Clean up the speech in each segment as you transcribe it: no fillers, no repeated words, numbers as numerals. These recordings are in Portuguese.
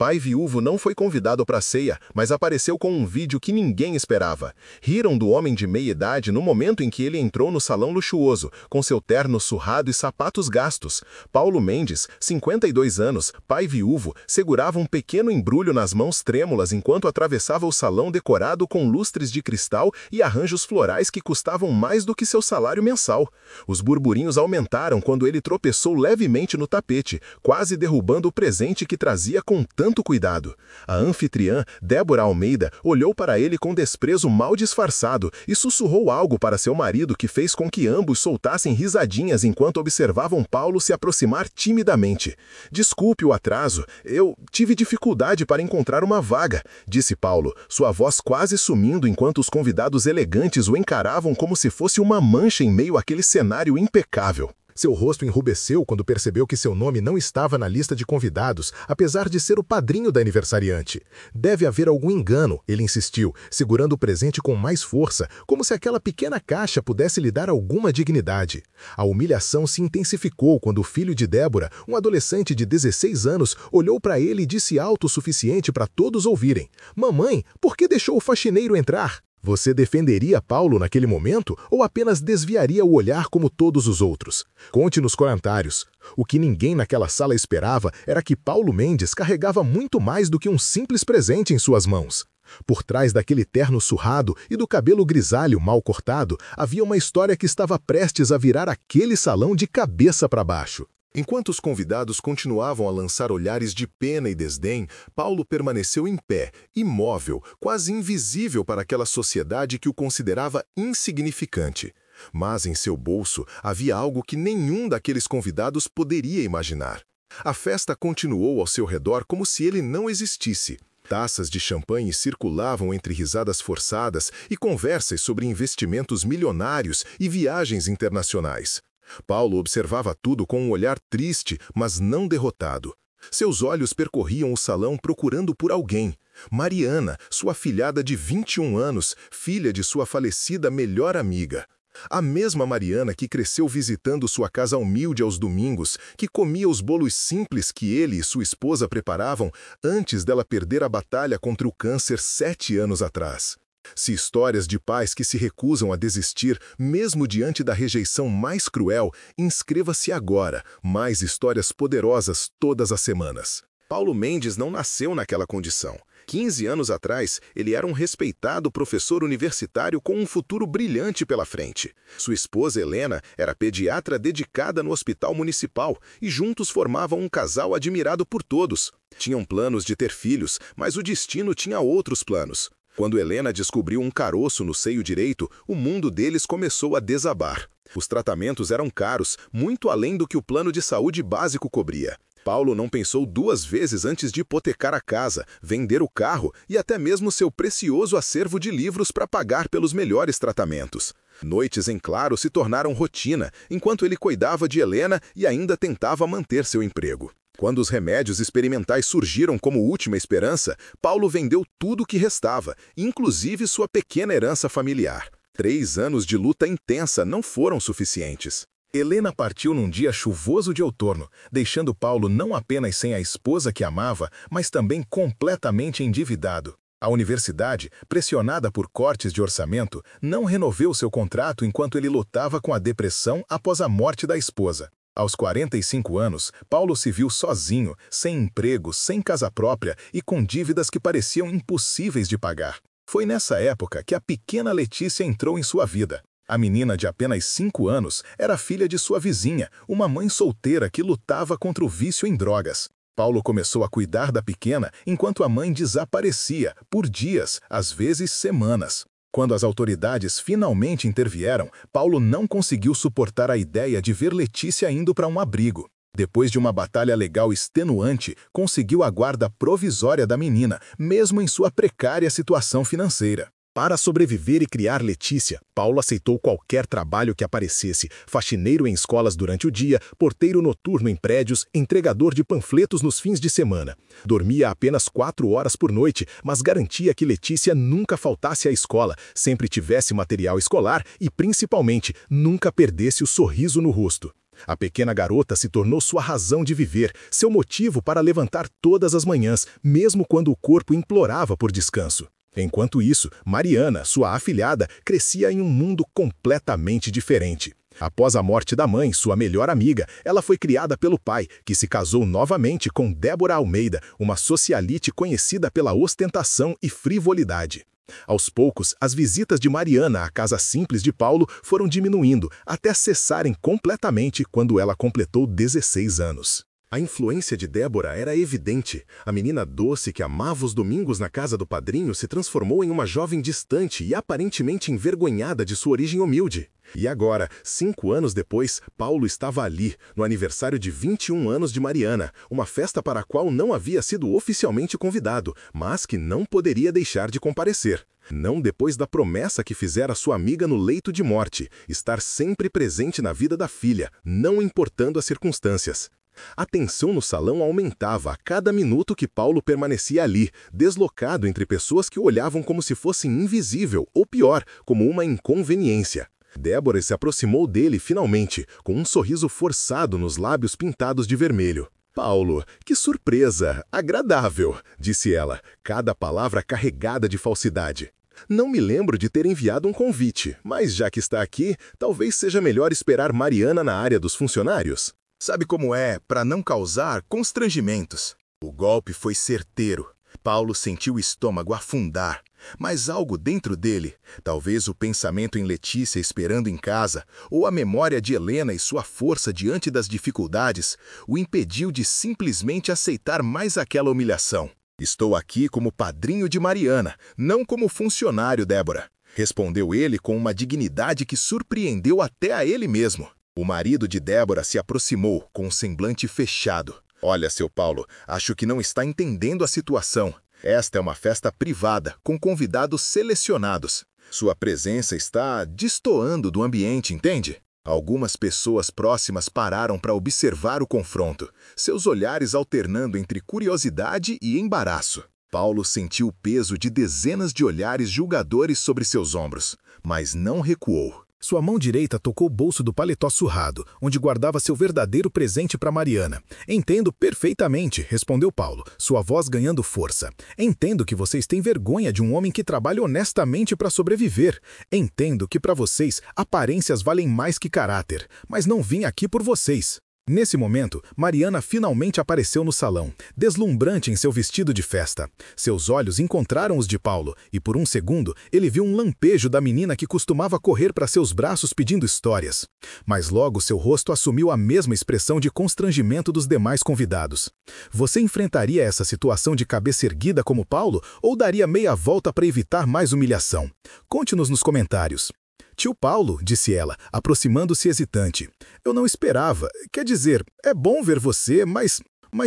pai viúvo não foi convidado para a ceia, mas apareceu com um vídeo que ninguém esperava. Riram do homem de meia-idade no momento em que ele entrou no salão luxuoso, com seu terno surrado e sapatos gastos. Paulo Mendes, 52 anos, pai viúvo, segurava um pequeno embrulho nas mãos trêmulas enquanto atravessava o salão decorado com lustres de cristal e arranjos florais que custavam mais do que seu salário mensal. Os burburinhos aumentaram quando ele tropeçou levemente no tapete, quase derrubando o presente que trazia com tanto cuidado. A anfitriã, Débora Almeida, olhou para ele com desprezo mal disfarçado e sussurrou algo para seu marido que fez com que ambos soltassem risadinhas enquanto observavam Paulo se aproximar timidamente. "Desculpe o atraso, eu tive dificuldade para encontrar uma vaga", disse Paulo, sua voz quase sumindo enquanto os convidados elegantes o encaravam como se fosse uma mancha em meio àquele cenário impecável. Seu rosto enrubesceu quando percebeu que seu nome não estava na lista de convidados, apesar de ser o padrinho da aniversariante. "Deve haver algum engano", ele insistiu, segurando o presente com mais força, como se aquela pequena caixa pudesse lhe dar alguma dignidade. A humilhação se intensificou quando o filho de Débora, um adolescente de 16 anos, olhou para ele e disse alto o suficiente para todos ouvirem: "Mamãe, por que deixou o faxineiro entrar?" Você defenderia Paulo naquele momento ou apenas desviaria o olhar como todos os outros? Conte nos comentários. O que ninguém naquela sala esperava era que Paulo Mendes carregava muito mais do que um simples presente em suas mãos. Por trás daquele terno surrado e do cabelo grisalho mal cortado, havia uma história que estava prestes a virar aquele salão de cabeça para baixo. Enquanto os convidados continuavam a lançar olhares de pena e desdém, Paulo permaneceu em pé, imóvel, quase invisível para aquela sociedade que o considerava insignificante. Mas em seu bolso havia algo que nenhum daqueles convidados poderia imaginar. A festa continuou ao seu redor como se ele não existisse. Taças de champanhe circulavam entre risadas forçadas e conversas sobre investimentos milionários e viagens internacionais. Paulo observava tudo com um olhar triste, mas não derrotado. Seus olhos percorriam o salão procurando por alguém. Mariana, sua afilhada de 21 anos, filha de sua falecida melhor amiga. A mesma Mariana que cresceu visitando sua casa humilde aos domingos, que comia os bolos simples que ele e sua esposa preparavam antes dela perder a batalha contra o câncer 7 anos atrás. Se histórias de pais que se recusam a desistir, mesmo diante da rejeição mais cruel, inscreva-se agora, mais histórias poderosas todas as semanas. Paulo Mendes não nasceu naquela condição. 15 anos atrás, ele era um respeitado professor universitário com um futuro brilhante pela frente. Sua esposa Helena era pediatra dedicada no hospital municipal e juntos formavam um casal admirado por todos. Tinham planos de ter filhos, mas o destino tinha outros planos. Quando Helena descobriu um caroço no seio direito, o mundo deles começou a desabar. Os tratamentos eram caros, muito além do que o plano de saúde básico cobria. Paulo não pensou 2 vezes antes de hipotecar a casa, vender o carro e até mesmo seu precioso acervo de livros para pagar pelos melhores tratamentos. Noites em claro se tornaram rotina, enquanto ele cuidava de Helena e ainda tentava manter seu emprego. Quando os remédios experimentais surgiram como última esperança, Paulo vendeu tudo o que restava, inclusive sua pequena herança familiar. 3 anos de luta intensa não foram suficientes. Helena partiu num dia chuvoso de outono, deixando Paulo não apenas sem a esposa que amava, mas também completamente endividado. A universidade, pressionada por cortes de orçamento, não renovou seu contrato enquanto ele lutava com a depressão após a morte da esposa. Aos 45 anos, Paulo se viu sozinho, sem emprego, sem casa própria e com dívidas que pareciam impossíveis de pagar. Foi nessa época que a pequena Letícia entrou em sua vida. A menina de apenas 5 anos era filha de sua vizinha, uma mãe solteira que lutava contra o vício em drogas. Paulo começou a cuidar da pequena enquanto a mãe desaparecia, por dias, às vezes semanas. Quando as autoridades finalmente intervieram, Paulo não conseguiu suportar a ideia de ver Letícia indo para um abrigo. Depois de uma batalha legal extenuante, conseguiu a guarda provisória da menina, mesmo em sua precária situação financeira. Para sobreviver e criar Letícia, Paulo aceitou qualquer trabalho que aparecesse, faxineiro em escolas durante o dia, porteiro noturno em prédios, entregador de panfletos nos fins de semana. Dormia apenas 4 horas por noite, mas garantia que Letícia nunca faltasse à escola, sempre tivesse material escolar e, principalmente, nunca perdesse o sorriso no rosto. A pequena garota se tornou sua razão de viver, seu motivo para levantar todas as manhãs, mesmo quando o corpo implorava por descanso. Enquanto isso, Mariana, sua afilhada, crescia em um mundo completamente diferente. Após a morte da mãe, sua melhor amiga, ela foi criada pelo pai, que se casou novamente com Débora Almeida, uma socialite conhecida pela ostentação e frivolidade. Aos poucos, as visitas de Mariana à casa simples de Paulo foram diminuindo, até cessarem completamente quando ela completou 16 anos. A influência de Débora era evidente. A menina doce que amava os domingos na casa do padrinho se transformou em uma jovem distante e aparentemente envergonhada de sua origem humilde. E agora, 5 anos depois, Paulo estava ali, no aniversário de 21 anos de Mariana, uma festa para a qual não havia sido oficialmente convidado, mas que não poderia deixar de comparecer. Não depois da promessa que fizera sua amiga no leito de morte, estar sempre presente na vida da filha, não importando as circunstâncias. A tensão no salão aumentava a cada minuto que Paulo permanecia ali, deslocado entre pessoas que o olhavam como se fosse invisível, ou pior, como uma inconveniência. Débora se aproximou dele finalmente, com um sorriso forçado nos lábios pintados de vermelho. "Paulo, que surpresa! Agradável!" disse ela, cada palavra carregada de falsidade. "Não me lembro de ter enviado um convite, mas já que está aqui, talvez seja melhor esperar Mariana na área dos funcionários." Sabe como é, para não causar constrangimentos. O golpe foi certeiro. Paulo sentiu o estômago afundar, mas algo dentro dele, talvez o pensamento em Letícia esperando em casa, ou a memória de Helena e sua força diante das dificuldades, o impediu de simplesmente aceitar mais aquela humilhação. "Estou aqui como padrinho de Mariana, não como funcionário, Débora", respondeu ele com uma dignidade que surpreendeu até a ele mesmo. O marido de Débora se aproximou com um semblante fechado. "Olha, seu Paulo, acho que não está entendendo a situação. Esta é uma festa privada, com convidados selecionados. Sua presença está destoando do ambiente, entende?" Algumas pessoas próximas pararam para observar o confronto, seus olhares alternando entre curiosidade e embaraço. Paulo sentiu o peso de dezenas de olhares julgadores sobre seus ombros, mas não recuou. Sua mão direita tocou o bolso do paletó surrado, onde guardava seu verdadeiro presente para Mariana. "Entendo perfeitamente", respondeu Paulo, sua voz ganhando força. "Entendo que vocês têm vergonha de um homem que trabalha honestamente para sobreviver. Entendo que para vocês aparências valem mais que caráter, mas não vim aqui por vocês." Nesse momento, Mariana finalmente apareceu no salão, deslumbrante em seu vestido de festa. Seus olhos encontraram os de Paulo, e por um segundo ele viu um lampejo da menina que costumava correr para seus braços pedindo histórias. Mas logo seu rosto assumiu a mesma expressão de constrangimento dos demais convidados. Você enfrentaria essa situação de cabeça erguida como Paulo, ou daria meia volta para evitar mais humilhação? Conte-nos nos comentários. "Tio Paulo", disse ela, aproximando-se hesitante. "Eu não esperava. Quer dizer, é bom ver você, mas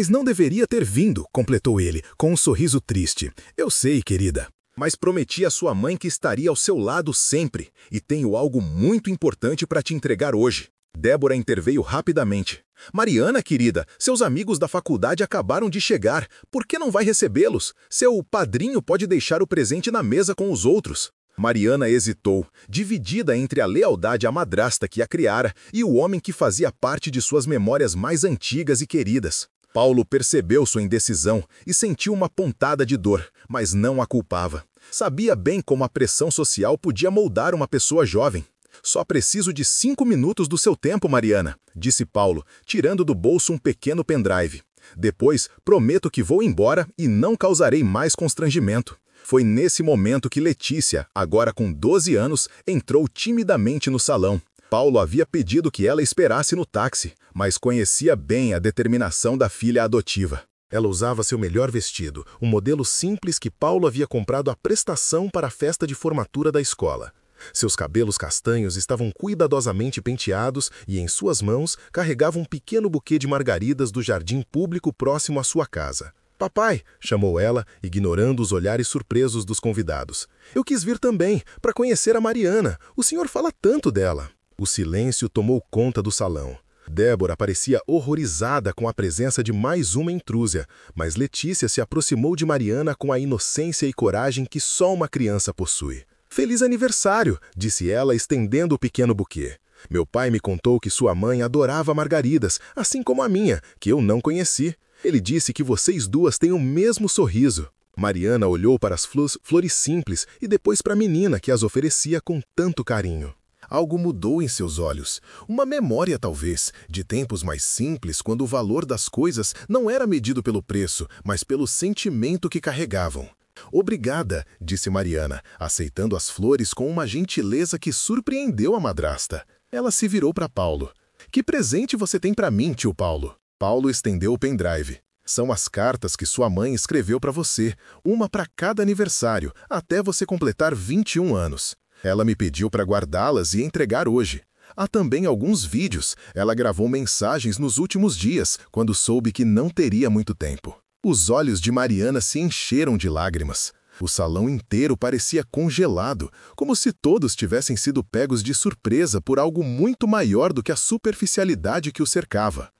não deveria ter vindo", completou ele, com um sorriso triste. "Eu sei, querida. Mas prometi à sua mãe que estaria ao seu lado sempre, e tenho algo muito importante para te entregar hoje." Débora interveio rapidamente. "Mariana, querida, seus amigos da faculdade acabaram de chegar. Por que não vai recebê-los? Seu padrinho pode deixar o presente na mesa com os outros." Mariana hesitou, dividida entre a lealdade à madrasta que a criara e o homem que fazia parte de suas memórias mais antigas e queridas. Paulo percebeu sua indecisão e sentiu uma pontada de dor, mas não a culpava. Sabia bem como a pressão social podia moldar uma pessoa jovem. "Só preciso de 5 minutos do seu tempo, Mariana", disse Paulo, tirando do bolso um pequeno pendrive. "Depois, prometo que vou embora e não causarei mais constrangimento." Foi nesse momento que Letícia, agora com 12 anos, entrou timidamente no salão. Paulo havia pedido que ela esperasse no táxi, mas conhecia bem a determinação da filha adotiva. Ela usava seu melhor vestido, um modelo simples que Paulo havia comprado à prestação para a festa de formatura da escola. Seus cabelos castanhos estavam cuidadosamente penteados e em suas mãos carregava um pequeno buquê de margaridas do jardim público próximo à sua casa. "Papai", chamou ela, ignorando os olhares surpresos dos convidados. "Eu quis vir também, para conhecer a Mariana. O senhor fala tanto dela." O silêncio tomou conta do salão. Débora parecia horrorizada com a presença de mais uma intrúsia, mas Letícia se aproximou de Mariana com a inocência e coragem que só uma criança possui. "Feliz aniversário", disse ela, estendendo o pequeno buquê. Meu pai me contou que sua mãe adorava margaridas, assim como a minha, que eu não conheci. Ele disse que vocês duas têm o mesmo sorriso. Mariana olhou para as flores simples e depois para a menina que as oferecia com tanto carinho. Algo mudou em seus olhos. Uma memória, talvez, de tempos mais simples, quando o valor das coisas não era medido pelo preço, mas pelo sentimento que carregavam. Obrigada, disse Mariana, aceitando as flores com uma gentileza que surpreendeu a madrasta. Ela se virou para Paulo. Que presente você tem para mim, tio Paulo? Paulo estendeu o pendrive. São as cartas que sua mãe escreveu para você, uma para cada aniversário, até você completar 21 anos. Ela me pediu para guardá-las e entregar hoje. Há também alguns vídeos. Ela gravou mensagens nos últimos dias, quando soube que não teria muito tempo. Os olhos de Mariana se encheram de lágrimas. O salão inteiro parecia congelado, como se todos tivessem sido pegos de surpresa por algo muito maior do que a superficialidade que o cercava.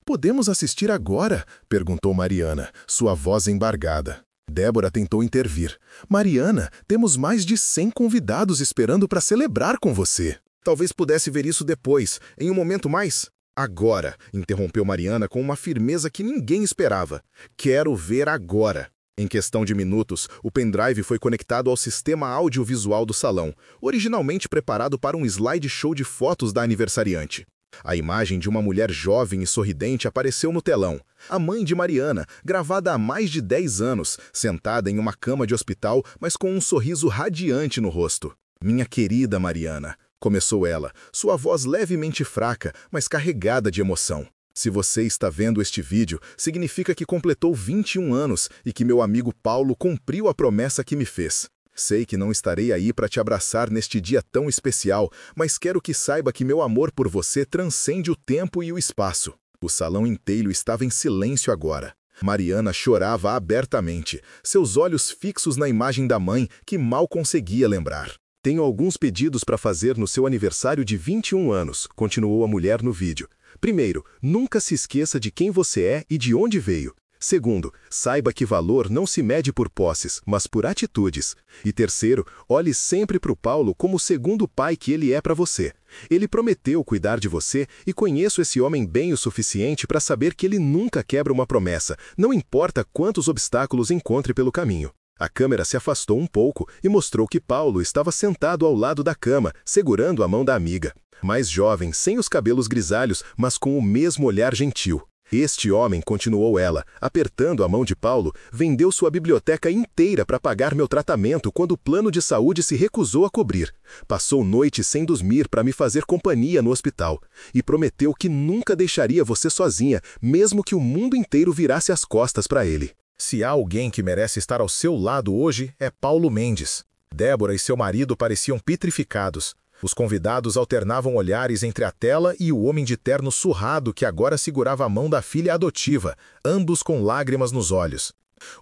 Podemos assistir agora? Perguntou Mariana, sua voz embargada. Débora tentou intervir. Mariana, temos mais de 100 convidados esperando para celebrar com você. Talvez pudesse ver isso depois, em um momento mais... Agora, interrompeu Mariana com uma firmeza que ninguém esperava. Quero ver agora. Em questão de minutos, o pendrive foi conectado ao sistema audiovisual do salão, originalmente preparado para um slideshow de fotos da aniversariante. A imagem de uma mulher jovem e sorridente apareceu no telão. A mãe de Mariana, gravada há mais de 10 anos, sentada em uma cama de hospital, mas com um sorriso radiante no rosto. Minha querida Mariana, começou ela, sua voz levemente fraca, mas carregada de emoção. Se você está vendo este vídeo, significa que completou 21 anos e que meu amigo Paulo cumpriu a promessa que me fez. Sei que não estarei aí para te abraçar neste dia tão especial, mas quero que saiba que meu amor por você transcende o tempo e o espaço. O salão inteiro estava em silêncio agora. Mariana chorava abertamente, seus olhos fixos na imagem da mãe que mal conseguia lembrar. Tenho alguns pedidos para fazer no seu aniversário de 21 anos, continuou a mulher no vídeo. Primeiro, nunca se esqueça de quem você é e de onde veio. Segundo, saiba que valor não se mede por posses, mas por atitudes. E terceiro, olhe sempre para o Paulo como o segundo pai que ele é para você. Ele prometeu cuidar de você e conheço esse homem bem o suficiente para saber que ele nunca quebra uma promessa, não importa quantos obstáculos encontre pelo caminho. A câmera se afastou um pouco e mostrou que Paulo estava sentado ao lado da cama, segurando a mão da amiga. Mais jovem, sem os cabelos grisalhos, mas com o mesmo olhar gentil. Este homem, continuou ela, apertando a mão de Paulo, vendeu sua biblioteca inteira para pagar meu tratamento quando o plano de saúde se recusou a cobrir. Passou noites sem dormir para me fazer companhia no hospital. E prometeu que nunca deixaria você sozinha, mesmo que o mundo inteiro virasse as costas para ele. Se há alguém que merece estar ao seu lado hoje, é Paulo Mendes. Débora e seu marido pareciam petrificados. Os convidados alternavam olhares entre a tela e o homem de terno surrado que agora segurava a mão da filha adotiva, ambos com lágrimas nos olhos.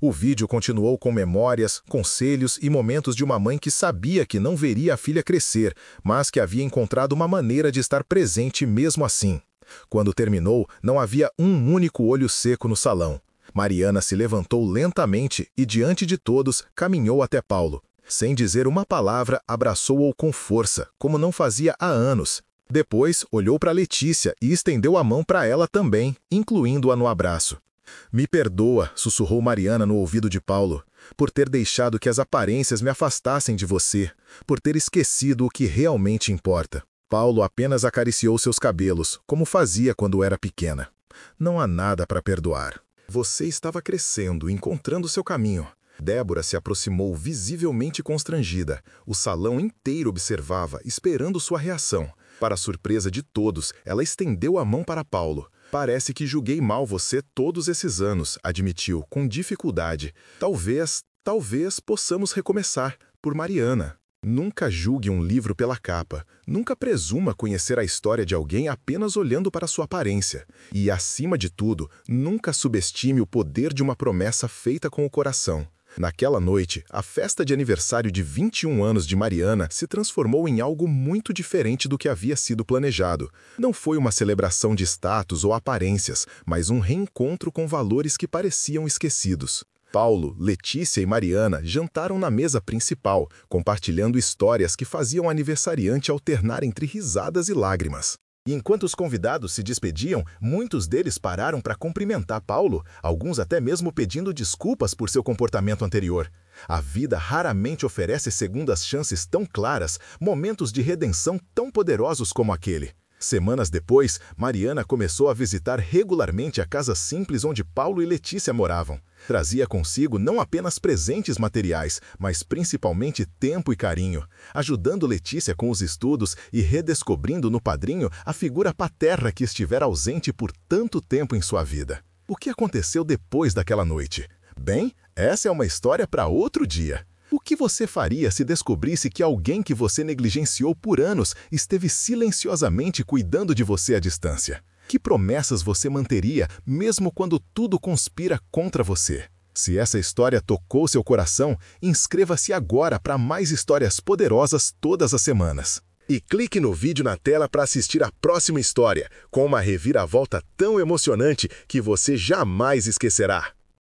O vídeo continuou com memórias, conselhos e momentos de uma mãe que sabia que não veria a filha crescer, mas que havia encontrado uma maneira de estar presente mesmo assim. Quando terminou, não havia um único olho seco no salão. Mariana se levantou lentamente e, diante de todos, caminhou até Paulo. Sem dizer uma palavra, abraçou-o com força, como não fazia há anos. Depois, olhou para Letícia e estendeu a mão para ela também, incluindo-a no abraço. Me perdoa, sussurrou Mariana no ouvido de Paulo, por ter deixado que as aparências me afastassem de você, por ter esquecido o que realmente importa. Paulo apenas acariciou seus cabelos, como fazia quando era pequena. Não há nada para perdoar. Você estava crescendo, encontrando seu caminho. Débora se aproximou visivelmente constrangida. O salão inteiro observava, esperando sua reação. Para a surpresa de todos, ela estendeu a mão para Paulo. Parece que julguei mal você todos esses anos, admitiu, com dificuldade. Talvez possamos recomeçar, por Mariana. Nunca julgue um livro pela capa. Nunca presuma conhecer a história de alguém apenas olhando para sua aparência. E, acima de tudo, nunca subestime o poder de uma promessa feita com o coração. Naquela noite, a festa de aniversário de 21 anos de Mariana se transformou em algo muito diferente do que havia sido planejado. Não foi uma celebração de status ou aparências, mas um reencontro com valores que pareciam esquecidos. Paulo, Letícia e Mariana jantaram na mesa principal, compartilhando histórias que faziam o aniversariante alternar entre risadas e lágrimas. E enquanto os convidados se despediam, muitos deles pararam para cumprimentar Paulo, alguns até mesmo pedindo desculpas por seu comportamento anterior. A vida raramente oferece segundas chances tão claras, momentos de redenção tão poderosos como aquele. Semanas depois, Mariana começou a visitar regularmente a casa simples onde Paulo e Letícia moravam. Trazia consigo não apenas presentes materiais, mas principalmente tempo e carinho, ajudando Letícia com os estudos e redescobrindo no padrinho a figura paterna que estivera ausente por tanto tempo em sua vida. O que aconteceu depois daquela noite? Bem, essa é uma história para outro dia. O que você faria se descobrisse que alguém que você negligenciou por anos esteve silenciosamente cuidando de você à distância? Que promessas você manteria, mesmo quando tudo conspira contra você? Se essa história tocou seu coração, inscreva-se agora para mais histórias poderosas todas as semanas. E clique no vídeo na tela para assistir a próxima história, com uma reviravolta tão emocionante que você jamais esquecerá.